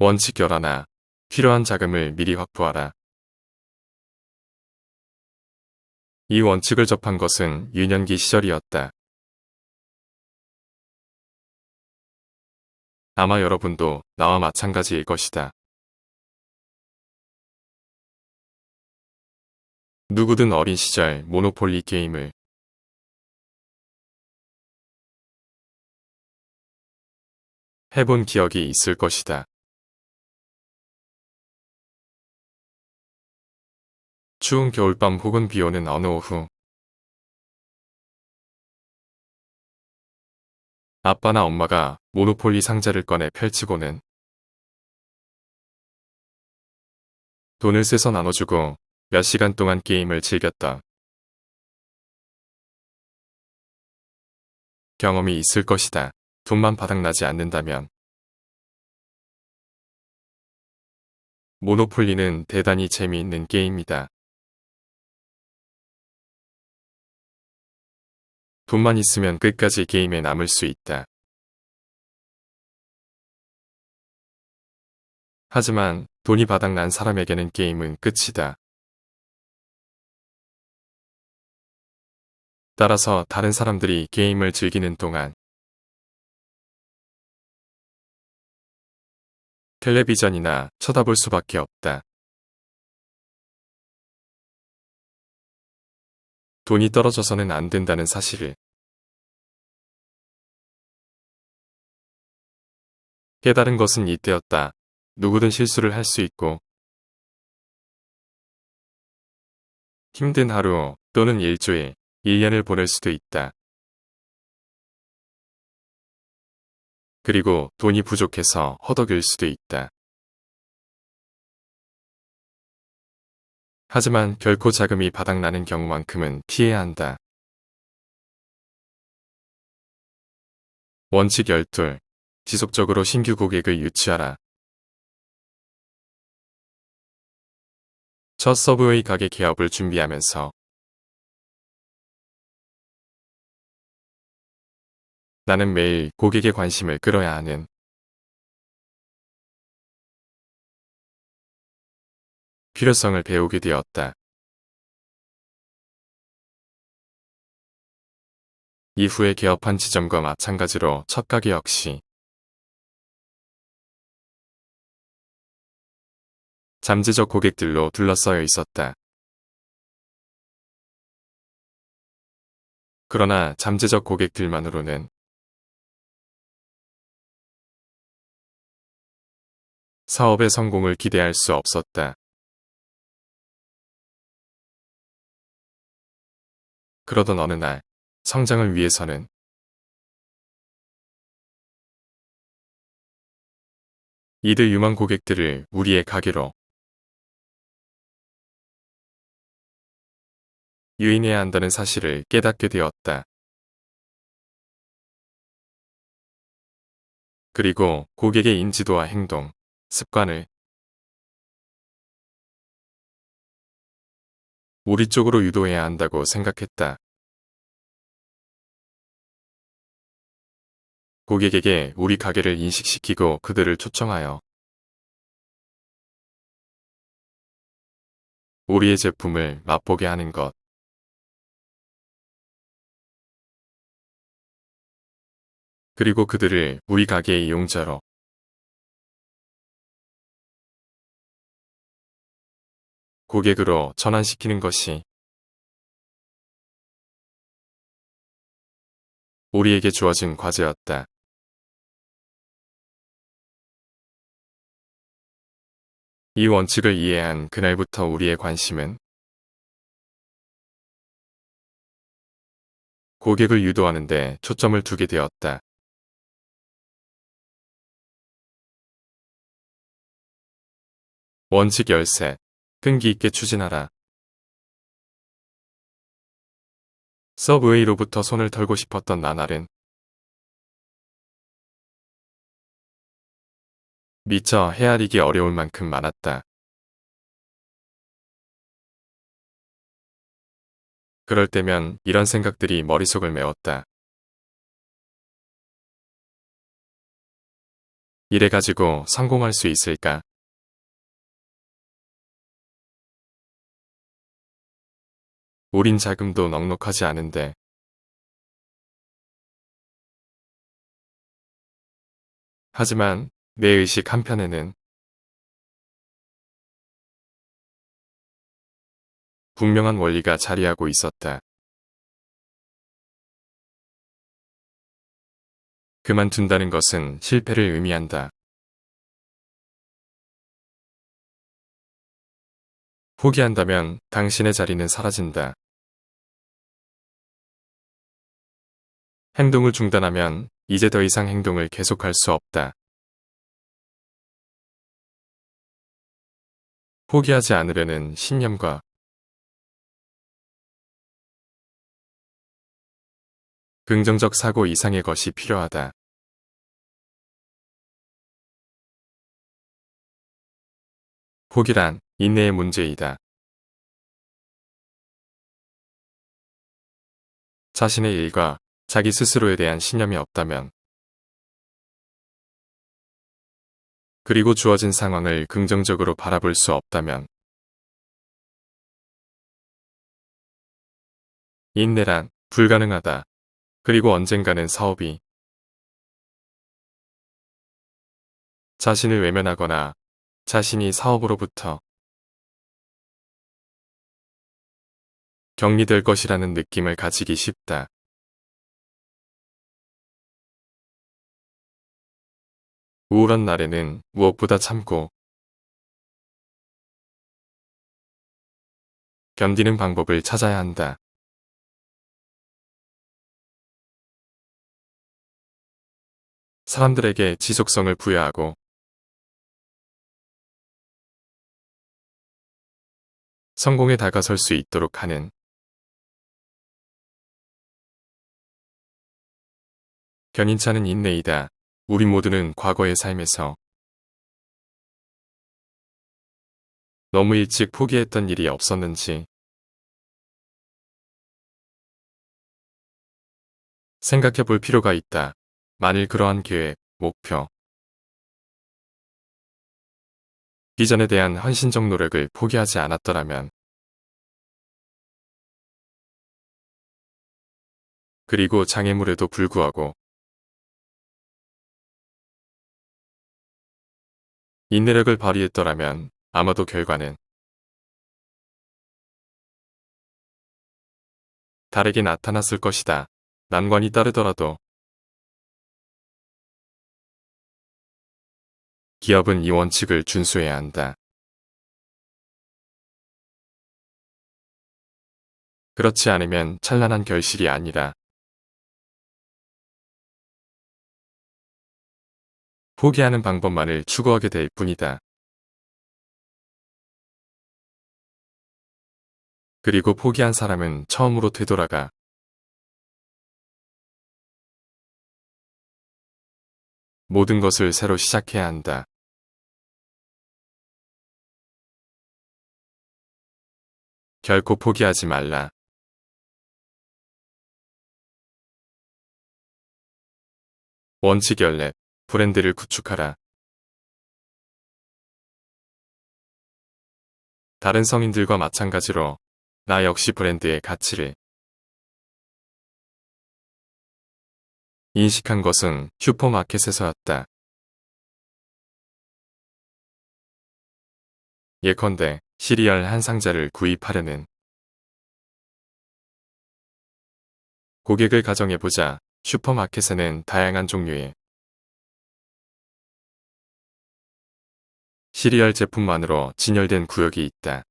원칙 11. 필요한 자금을 미리 확보하라. 이 원칙을 접한 것은 유년기 시절이었다. 아마 여러분도 나와 마찬가지일 것이다. 누구든 어린 시절 모노폴리 게임을 해본 기억이 있을 것이다. 추운 겨울밤 혹은 비오는 어느 오후, 아빠나 엄마가 모노폴리 상자를 꺼내 펼치고는 돈을 세서 나눠주고 몇 시간 동안 게임을 즐겼다. 경험이 있을 것이다. 돈만 바닥나지 않는다면. 모노폴리는 대단히 재미있는 게임이다. 돈만 있으면 끝까지 게임에 남을 수 있다. 하지만 돈이 바닥난 사람에게는 게임은 끝이다. 따라서 다른 사람들이 게임을 즐기는 동안 텔레비전이나 쳐다볼 수밖에 없다. 돈이 떨어져서는 안 된다는 사실을 깨달은 것은 이때였다. 누구든 실수를 할 수 있고 힘든 하루 또는 일주일, 1년을 보낼 수도 있다. 그리고 돈이 부족해서 허덕일 수도 있다. 하지만 결코 자금이 바닥나는 경우만큼은 피해야 한다. 원칙 12. 지속적으로 신규 고객을 유치하라. 첫 서브웨이 가게 개업을 준비하면서 나는 매일 고객의 관심을 끌어야 하는 필요성을 배우게 되었다. 이후에 개업한 지점과 마찬가지로 첫 가게 역시 잠재적 고객들로 둘러싸여 있었다. 그러나 잠재적 고객들만으로는 사업의 성공을 기대할 수 없었다. 그러던 어느 날, 성장을 위해서는 이들 유망 고객들을 우리의 가게로 유인해야 한다는 사실을 깨닫게 되었다. 그리고 고객의 인지도와 행동, 습관을 우리 쪽으로 유도해야 한다고 생각했다. 고객에게 우리 가게를 인식시키고 그들을 초청하여 우리의 제품을 맛보게 하는 것. 그리고 그들을 우리 가게의 이용자로 고객으로 전환시키는 것이 우리에게 주어진 과제였다. 이 원칙을 이해한 그날부터 우리의 관심은 고객을 유도하는 데 초점을 두게 되었다. 원칙 13. 끈기 있게 추진하라. 서브웨이로부터 손을 털고 싶었던 나날은 미처 헤아리기 어려울 만큼 많았다. 그럴 때면 이런 생각들이 머릿속을 메웠다. 이래가지고 성공할 수 있을까? 우린 자금도 넉넉하지 않은데. 하지만 내 의식 한편에는 분명한 원리가 자리하고 있었다. 그만둔다는 것은 실패를 의미한다. 포기한다면 당신의 자리는 사라진다. 행동을 중단하면 이제 더 이상 행동을 계속할 수 없다. 포기하지 않으려는 신념과 긍정적 사고 이상의 것이 필요하다. 포기란 인내의 문제이다. 자신의 일과 자기 스스로에 대한 신념이 없다면, 그리고 주어진 상황을 긍정적으로 바라볼 수 없다면, 인내란 불가능하다. 그리고 언젠가는 사업이 자신을 외면하거나 자신이 사업으로부터 격리될 것이라는 느낌을 가지기 쉽다. 우울한 날에는 무엇보다 참고 견디는 방법을 찾아야 한다. 사람들에게 지속성을 부여하고 성공에 다가설 수 있도록 하는 견인차는 인내이다. 우리 모두는 과거의 삶에서 너무 일찍 포기했던 일이 없었는지 생각해 볼 필요가 있다. 만일 그러한 계획, 목표, 비전에 대한 헌신적 노력을 포기하지 않았더라면, 그리고 장애물에도 불구하고 인내력을 발휘했더라면 아마도 결과는 다르게 나타났을 것이다. 난관이 따르더라도 기업은 이 원칙을 준수해야 한다. 그렇지 않으면 찬란한 결실이 아니라 포기하는 방법만을 추구하게 될 뿐이다. 그리고 포기한 사람은 처음으로 되돌아가 모든 것을 새로 시작해야 한다. 결코 포기하지 말라. 원칙 연랩, 브랜드를 구축하라. 다른 성인들과 마찬가지로 나 역시 브랜드의 가치를 인식한 것은 슈퍼마켓에서였다. 예컨대 시리얼 한 상자를 구입하려는 고객을 가정해보자. 슈퍼마켓에는 다양한 종류의 시리얼 제품만으로 진열된 구역이 있다.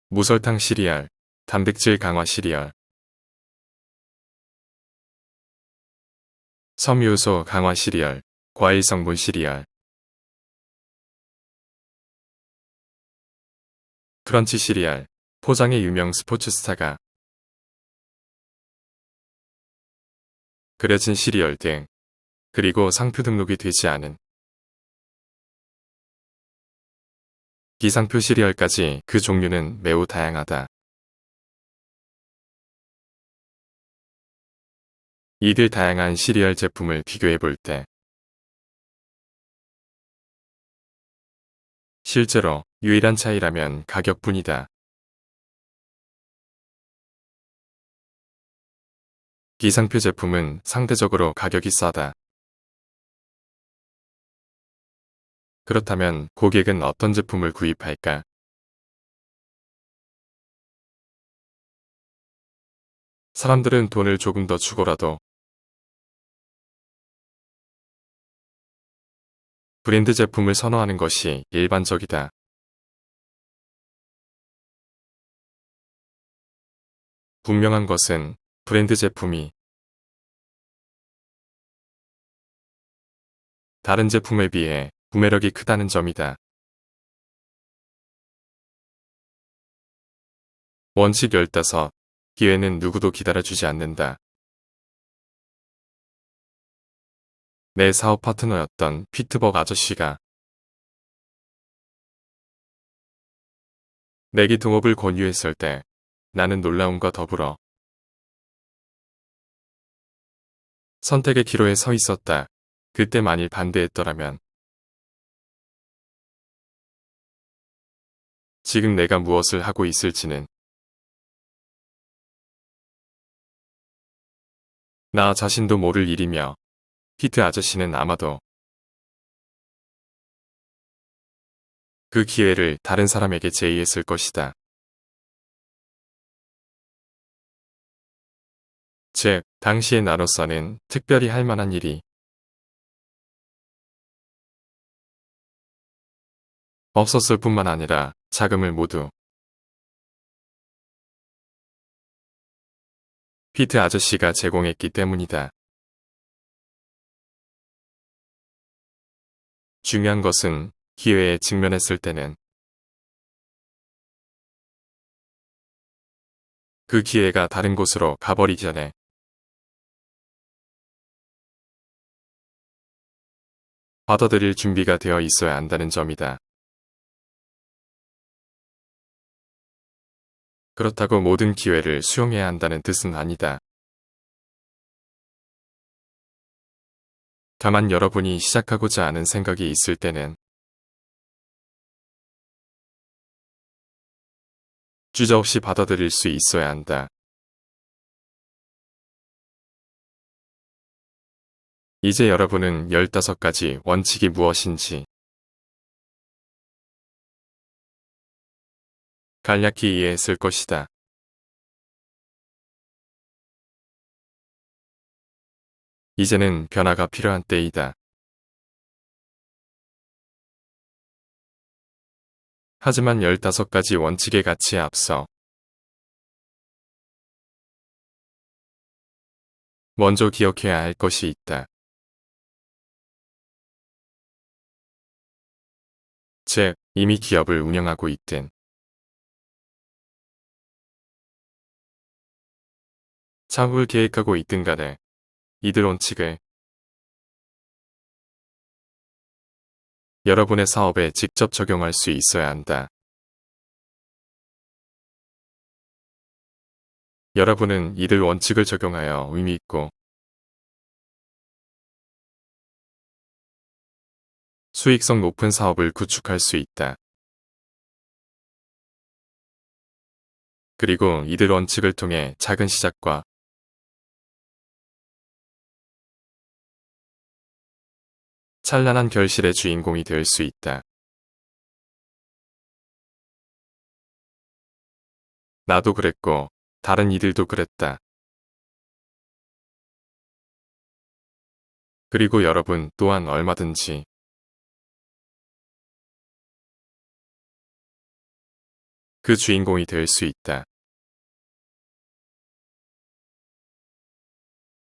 무설탕 시리얼, 단백질 강화 시리얼, 섬유효소 강화 시리얼, 과일 성분 시리얼, 크런치 시리얼, 포장의 유명 스포츠 스타가 그려진 시리얼 등, 그리고 상표 등록이 되지 않은 비상표 시리얼까지 그 종류는 매우 다양하다. 이들 다양한 시리얼 제품을 비교해 볼 때 실제로 유일한 차이라면 가격뿐이다. 기상표 제품은 상대적으로 가격이 싸다. 그렇다면 고객은 어떤 제품을 구입할까? 사람들은 돈을 조금 더 주고라도 브랜드 제품을 선호하는 것이 일반적이다. 분명한 것은 브랜드 제품이 다른 제품에 비해 구매력이 크다는 점이다. 원칙 15. 기회는 누구도 기다려주지 않는다. 내 사업 파트너였던 피트벅 아저씨가 내기 동업을 권유했을 때 나는 놀라움과 더불어 선택의 기로에 서 있었다. 그때 만일 반대했더라면 지금 내가 무엇을 하고 있을지는 나 자신도 모를 일이며 피트 아저씨는 아마도 그 기회를 다른 사람에게 제의했을 것이다. 즉, 당시의 나로서는 특별히 할 만한 일이 없었을 뿐만 아니라 자금을 모두 피트 아저씨가 제공했기 때문이다. 중요한 것은 기회에 직면했을 때는 그 기회가 다른 곳으로 가버리기 전에 받아들일 준비가 되어 있어야 한다는 점이다. 그렇다고 모든 기회를 수용해야 한다는 뜻은 아니다. 다만 여러분이 시작하고자 하는 생각이 있을 때는 주저없이 받아들일 수 있어야 한다. 이제 여러분은 15가지 원칙이 무엇인지 간략히 이해했을 것이다. 이제는 변화가 필요한 때이다. 하지만 15가지 원칙의 가치에 앞서 먼저 기억해야 할 것이 있다. 즉, 이미 기업을 운영하고 있든 창업을 계획하고 있든 간에 이들 원칙을 여러분의 사업에 직접 적용할 수 있어야 한다. 여러분은 이들 원칙을 적용하여 의미 있고 수익성 높은 사업을 구축할 수 있다. 그리고 이들 원칙을 통해 작은 시작과 찬란한 결실의 주인공이 될 수 있다. 나도 그랬고 다른 이들도 그랬다. 그리고 여러분 또한 얼마든지 그 주인공이 될 수 있다.